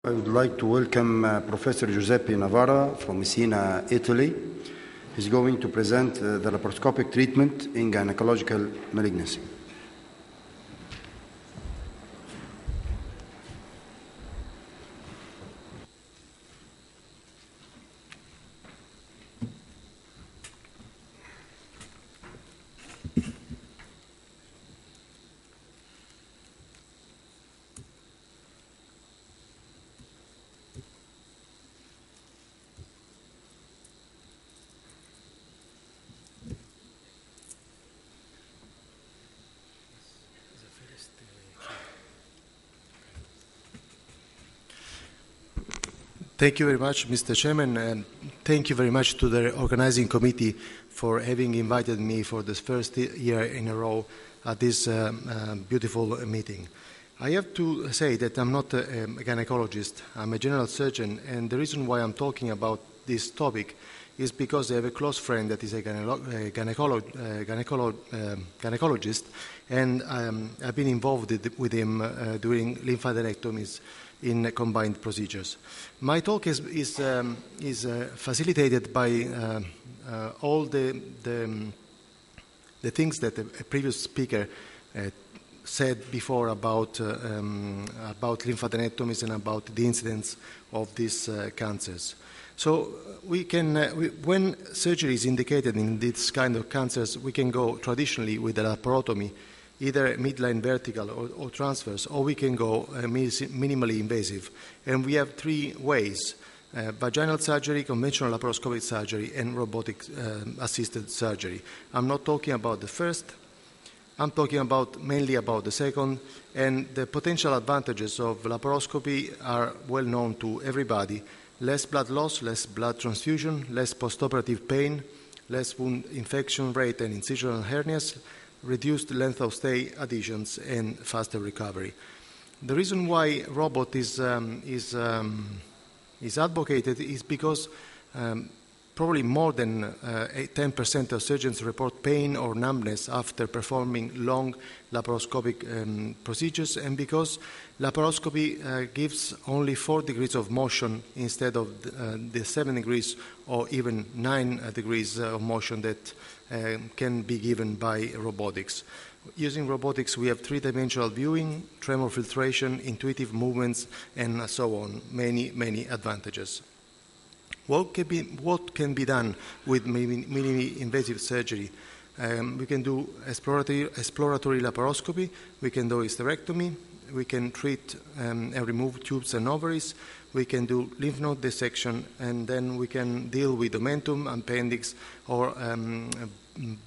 I would like to welcome Professor Giuseppe Navarra from Messina, Italy. He's going to present the laparoscopic treatment in gynecological malignancy. Thank you very much, Mr. Chairman, and thank you very much to the organizing committee for having invited me for this first year in a row at this beautiful meeting. I have to say that I'm not a gynecologist, I'm a general surgeon, and the reason why I'm talking about this topic is because I have a close friend that is a gynecologist, and I've been involved with him during lymphadenectomies in combined procedures. My talk is facilitated by all the things that a previous speaker said before about lymphadenectomies and about the incidence of these cancers. So we can, when surgery is indicated in this kind of cancers, we can go traditionally with a laparotomy, either midline vertical or transverse, or we can go minimally invasive. And we have three ways: vaginal surgery, conventional laparoscopic surgery, and robotic assisted surgery. I'm not talking about the first, I'm talking mainly about the second, and the potential advantages of laparoscopy are well known to everybody: less blood loss, less blood transfusion, less postoperative pain, less wound infection rate and incisional hernias, reduced length of stay, adhesions, and faster recovery. The reason why robot is advocated is because probably more than 10% of surgeons report pain or numbness after performing long laparoscopic procedures, and because laparoscopy gives only 4 degrees of motion instead of the 7 degrees or even 9 degrees of motion that can be given by robotics. Using robotics, we have 3-dimensional viewing, tremor filtration, intuitive movements, and so on. Many advantages. What can be done with minimally invasive surgery? We can do exploratory laparoscopy, we can do hysterectomy, we can treat and remove tubes and ovaries, we can do lymph node dissection, and then we can deal with omentum, appendix, or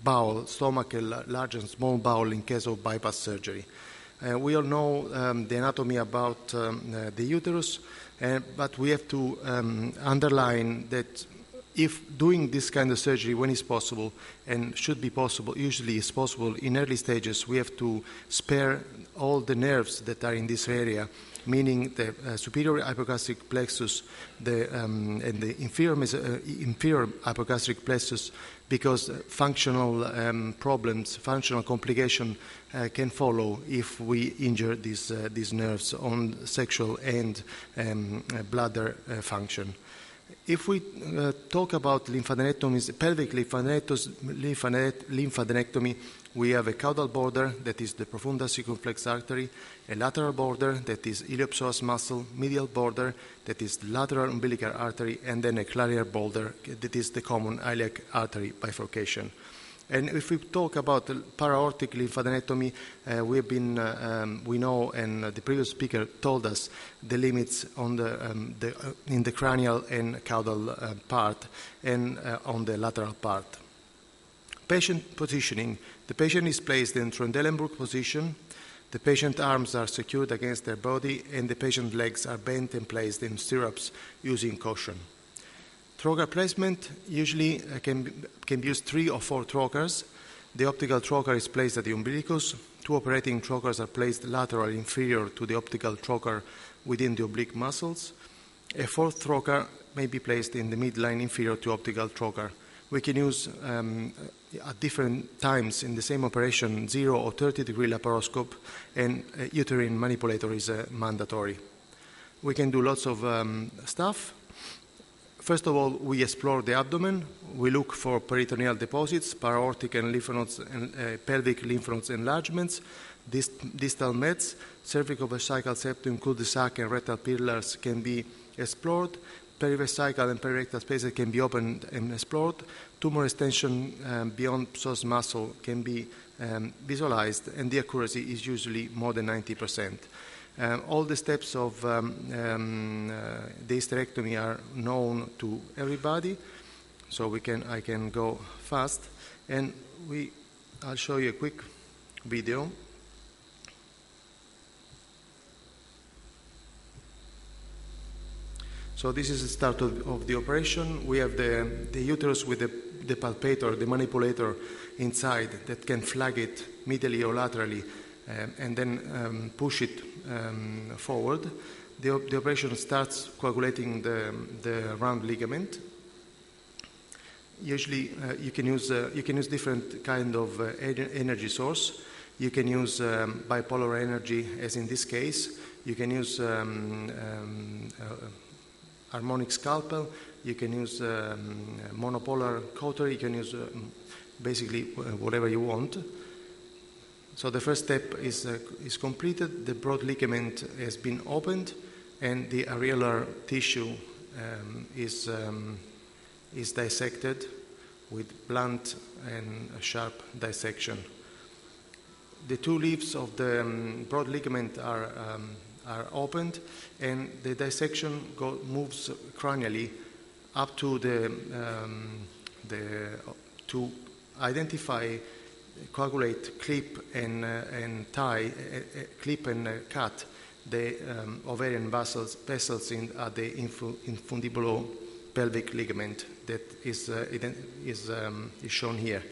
bowel, stomach, large and small bowel in case of bypass surgery. We all know the anatomy about the uterus, but we have to underline that if doing this kind of surgery when it's possible, and should be possible, usually is possible in early stages, we have to spare all the nerves that are in this area, meaning the superior hypogastric plexus and the inferior hypogastric plexus, because functional problems, functional complication can follow if we injure these nerves on sexual and bladder function. If we talk about lymphadenectomies, pelvic lymphadenectomy, we have a caudal border, that is the profunda circumflex artery, a lateral border, that is iliopsoas muscle, medial border, that is the lateral umbilical artery, and then a clavier border, that is the common iliac artery bifurcation. And if we talk about para-aortic lymphadenectomy, we know, and the previous speaker told us, the limits on in the cranial and caudal part and on the lateral part. Patient positioning. The patient is placed in Trendelenburg position. The patient arms are secured against their body, and the patient legs are bent and placed in stirrups using caution. Trocar placement usually can use 3 or 4 trocars. The optical trocar is placed at the umbilicus. 2 operating trocars are placed laterally inferior to the optical trocar within the oblique muscles. A 4th trocar may be placed in the midline inferior to optical trocar. We can use at different times in the same operation 0 or 30-degree laparoscope, and uterine manipulator is mandatory. we can do lots of stuff. First of all, we explore the abdomen. We look for peritoneal deposits, para-aortic and lymph nodes and pelvic lymph nodes enlargements, distal meds, cervicovesical septum, cul-de-sac, and rectal pillars can be explored. Perivesical and perirectal spaces can be opened and explored. Tumor extension beyond psoas muscle can be visualized, and the accuracy is usually more than 90%. All the steps of the hysterectomy are known to everybody, so I can go fast, and I'll show you a quick video. So this is the start of the operation. We have the uterus with the palpator, the manipulator inside that can flag it medially or laterally and then push it forward. The operation starts coagulating the round ligament. Usually you can use different kind of energy source. You can use bipolar energy, as in this case. You can use harmonic scalpel, you can use monopolar cautery, you can use basically whatever you want. So the first step is completed, the broad ligament has been opened, and the areolar tissue is dissected with blunt and sharp dissection. The two leaves of the broad ligament are opened, and the dissection moves cranially up to to identify, coagulate, clip and tie, clip and cut the ovarian vessels at the infundibulo pelvic ligament that is shown here.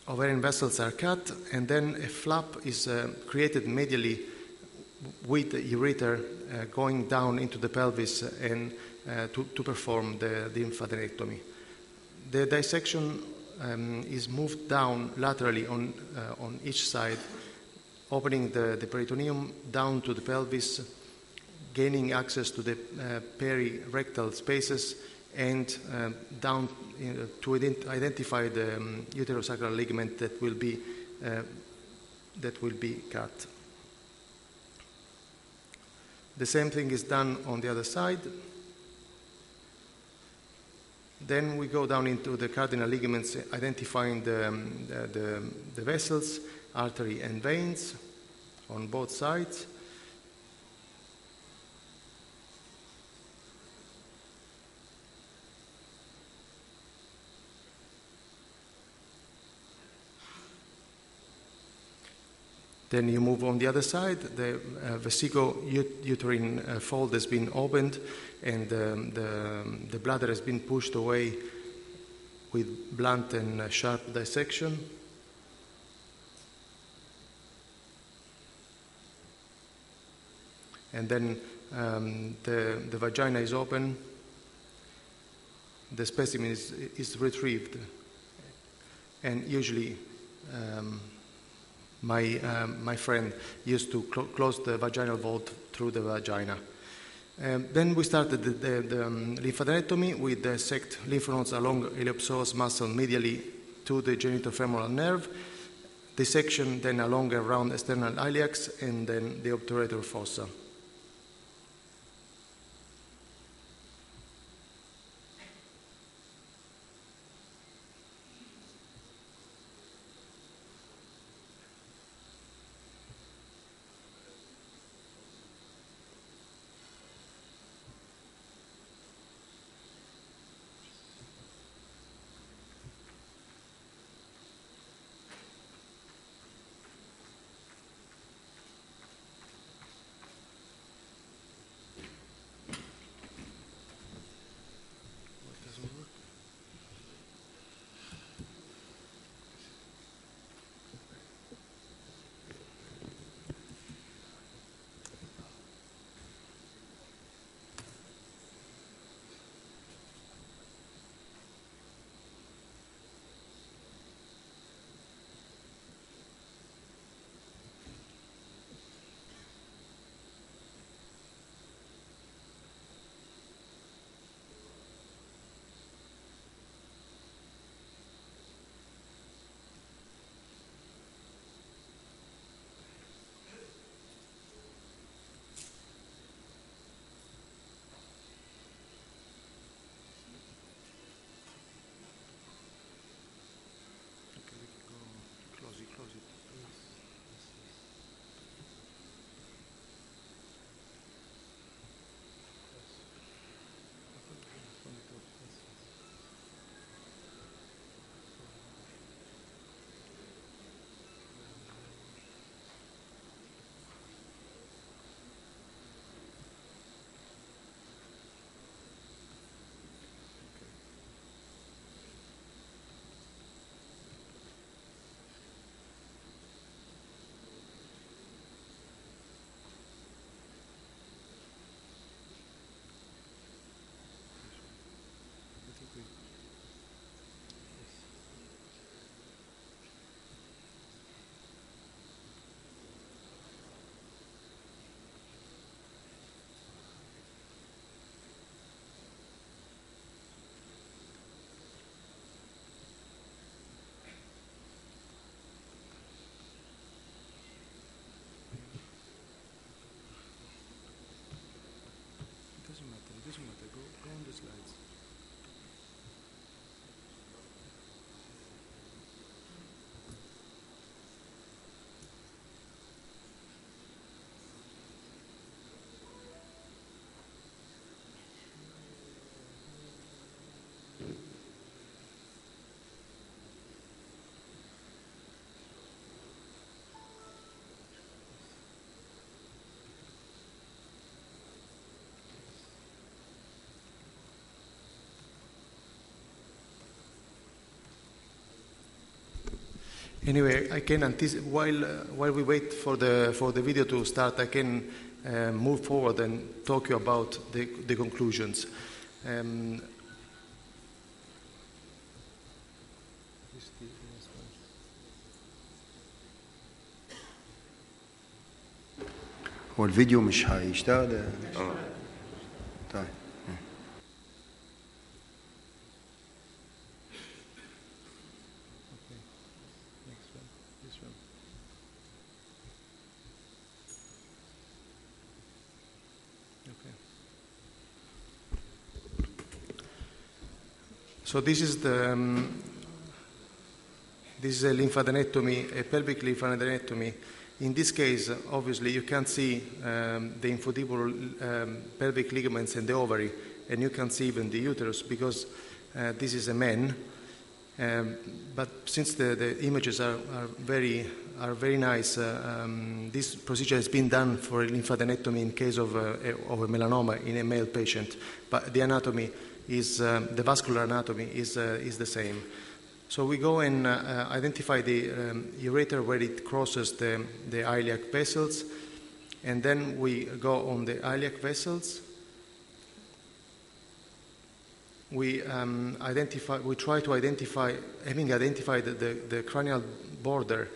Ovarian vessels are cut, and then a flap is created medially with the ureter going down into the pelvis and to perform the lymphadenectomy. The dissection is moved down laterally on each side, opening the peritoneum down to the pelvis, gaining access to the perirectal spaces, and down to identify the uterosacral ligament that will be cut. The same thing is done on the other side. Then we go down into the cardinal ligaments, identifying the vessels, artery and veins on both sides. Then you move on the other side. The vesico-uterine fold has been opened, and the bladder has been pushed away with blunt and sharp dissection. And then the vagina is open. The specimen is retrieved, and usually my friend used to close the vaginal vault through the vagina. Then we started the lymphadenectomy. We dissect lymph nodes along iliopsoas muscle medially to the genitofemoral nerve. Dissection then along around external iliacs, and then the obturator fossa. Doesn't matter. Go on the slides. Anyway, I can anticipate while we wait for the video to start. I can move forward and talk you about the conclusions. هو الفيديو مش هيشتغل؟ طيب. So this is a lymphadenectomy, a pelvic lymphadenectomy. In this case, obviously, you can't see the infundibular pelvic ligaments and the ovary, and you can't see even the uterus because this is a man. But since the images are very nice, this procedure has been done for a lymphadenectomy in case of a melanoma in a male patient. But the anatomy is the vascular anatomy is the same. So we go and identify the ureter where it crosses the iliac vessels, and then we go on the iliac vessels. We try to identify, having identified the cranial border,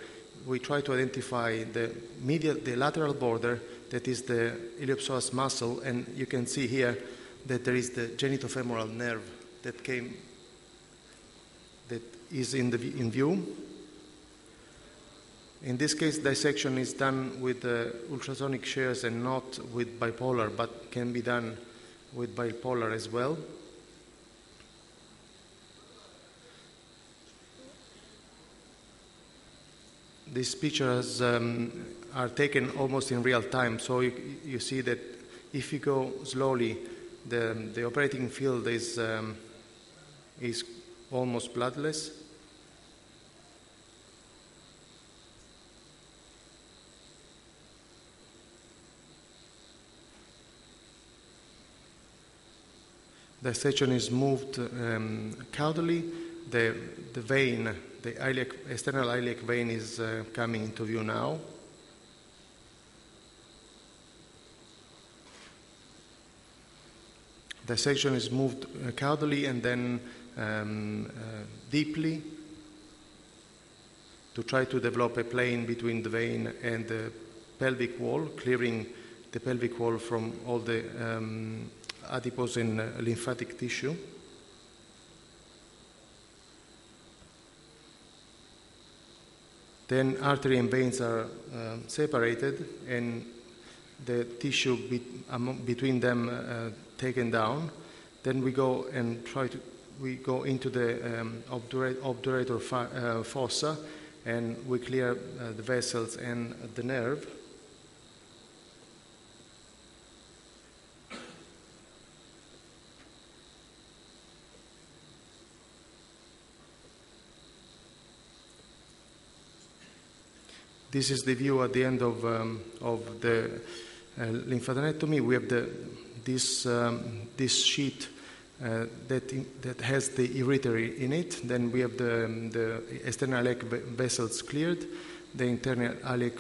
we try to identify the lateral border, that is the iliopsoas muscle, and you can see here that there is the genitofemoral nerve that is in view. In this case, dissection is done with ultrasonic shears and not with bipolar, but can be done with bipolar as well. These pictures are taken almost in real time, so you see that if you go slowly, the operating field is almost bloodless. The section is moved caudally. The vein, the external iliac vein is coming into view now. The section is moved caudally and then deeply to try to develop a plane between the vein and the pelvic wall, clearing the pelvic wall from all the adipose and lymphatic tissue. Then artery and veins are separated and the tissue between them taken down. Then we go and we go into the obturator fossa and we clear the vessels and the nerve. This is the view at the end of the lymphadenectomy. We have this sheet that has the ureter in it. Then we have the external iliac vessels cleared, the internal iliac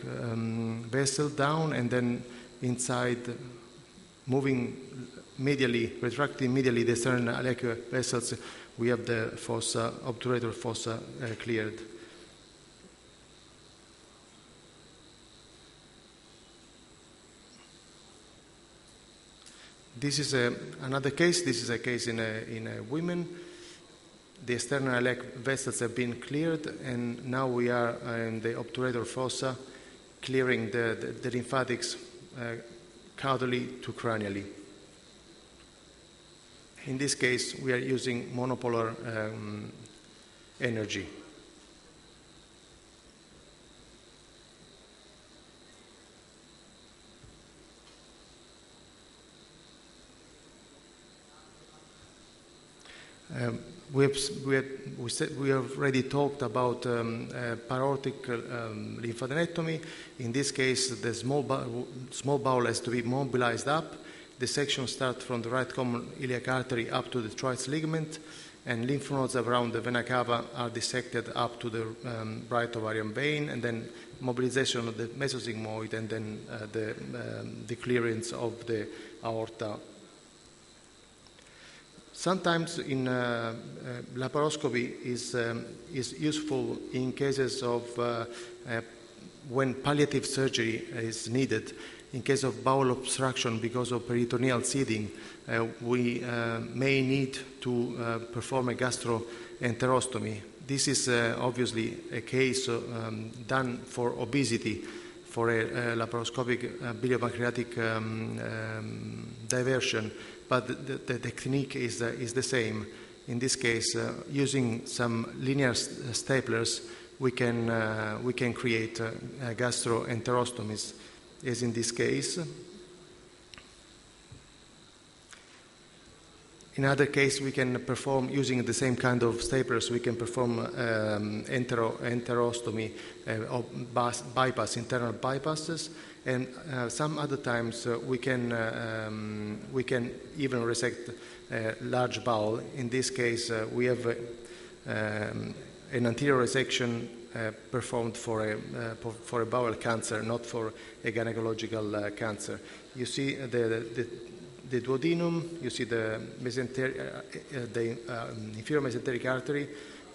vessel down, and then inside, moving medially, retracting medially the external iliac vessels, we have the fossa, obturator fossa cleared. This is another case. This is a case in a woman. The external iliac vessels have been cleared, and now we are in the obturator fossa, clearing the lymphatics caudally to cranially. In this case, we are using monopolar energy. We have already talked about parotic lymphadenectomy. In this case, the small bowel has to be mobilized up. The section starts from the right common iliac artery up to the troits ligament, and lymph nodes around the vena cava are dissected up to the right ovarian vein, and then mobilization of the mesosigmoid, and then the clearance of the aorta. Sometimes in laparoscopy is useful in cases of when palliative surgery is needed. In case of bowel obstruction because of peritoneal seeding, we may need to perform a gastroenterostomy. This is obviously a case done for obesity, for a laparoscopic biliopancreatic diversion, but the technique is the same. In this case, using some linear staplers, we can create gastroenterostomies, as in this case. In other case, we can perform, using the same kind of staplers, we can perform enterostomy or bypass, internal bypasses, and some other times we can even resect large bowel. In this case, we have an anterior resection performed for a bowel cancer, not for a gynecological cancer. You see the duodenum, you see the inferior mesenteric artery,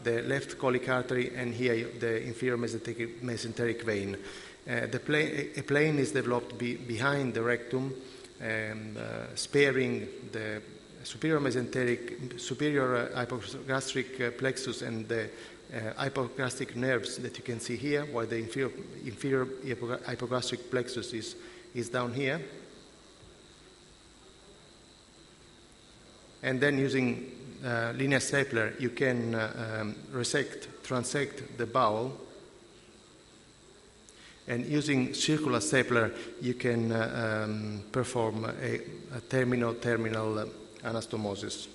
the left colic artery, and here the inferior mesenteric vein. A plane is developed behind the rectum, sparing the superior hypogastric plexus and the hypogastric nerves that you can see here, while the inferior hypogastric plexus is down here. And then using linear stapler, you can transect the bowel. And using circular stapler, you can perform a terminal anastomosis.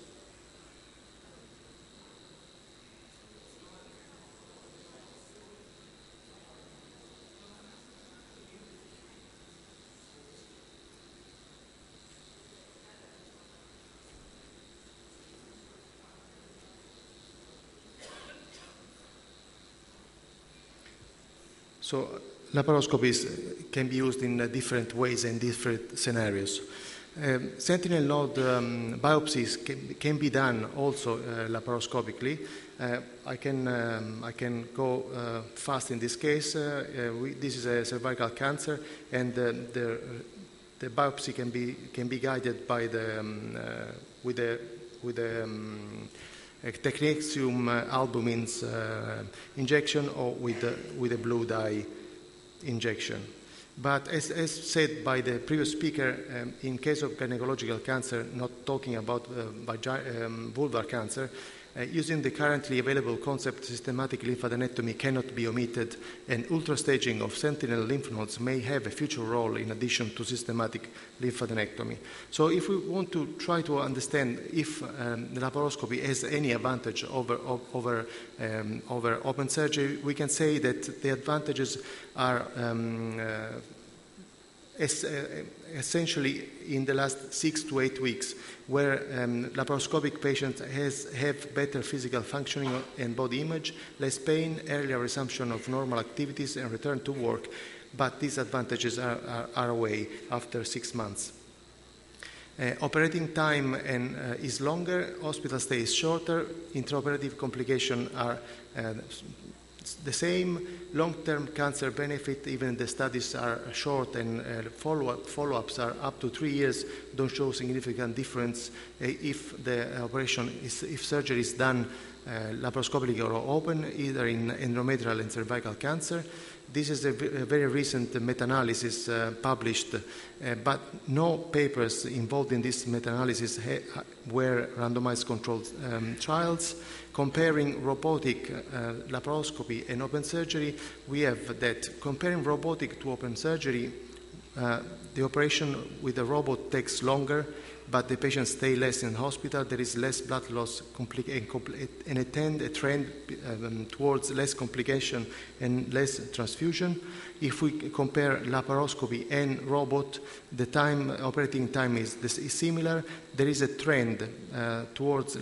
So laparoscopies can be used in different ways and different scenarios. Sentinel node biopsies can be done also laparoscopically. I can go fast in this case. This is a cervical cancer, and the biopsy can be guided by with the technetium albumins injection, or with a blue dye injection. But as said by the previous speaker, in case of gynecological cancer, not talking about vulvar cancer, using the currently available concept, systematic lymphadenectomy cannot be omitted, and ultrastaging of sentinel lymph nodes may have a future role in addition to systematic lymphadenectomy. So if we want to try to understand if laparoscopy has any advantage over open surgery, we can say that the advantages are essentially in the last 6 to 8 weeks, where laparoscopic patients have better physical functioning and body image, less pain, earlier resumption of normal activities, and return to work. But these advantages are away after 6 months. Operating time is longer, hospital stay is shorter, intraoperative complications are the same, long-term cancer benefit, even the studies are short, and follow-ups are up to 3 years, don't show significant difference if the operation if surgery is done laparoscopically or open, either in endometrial and cervical cancer. This is a very recent meta-analysis published, but no papers involved in this meta-analysis were randomized controlled trials. Comparing robotic laparoscopy and open surgery, we have that comparing robotic to open surgery, the operation with the robot takes longer, but the patients stay less in hospital. There is less blood loss and a trend towards less complication and less transfusion. If we compare laparoscopy and robot, the operating time is similar. There is a trend towards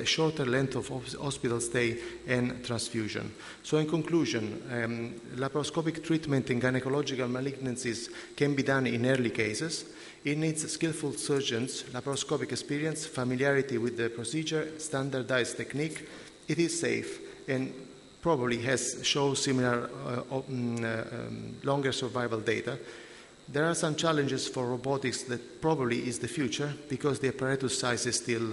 shorter length of hospital stay and transfusion. So in conclusion, laparoscopic treatment in gynecological malignancies can be done in early cases. It needs skillful surgeons, laparoscopic experience, familiarity with the procedure, standardized technique. It is safe and probably shows similar longer survival data. There are some challenges for robotics that probably is the future because the apparatus size is still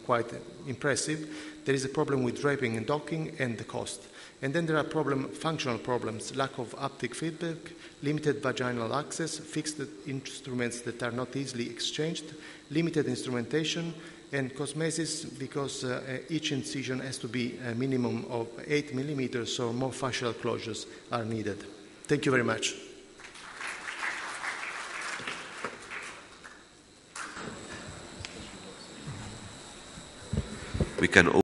quite impressive. There is a problem with draping and docking and the cost. And then there are functional problems, lack of haptic feedback, limited vaginal access, fixed instruments that are not easily exchanged, limited instrumentation, and cosmesis because each incision has to be a minimum of 8 millimeters, so more fascial closures are needed. Thank you very much. We can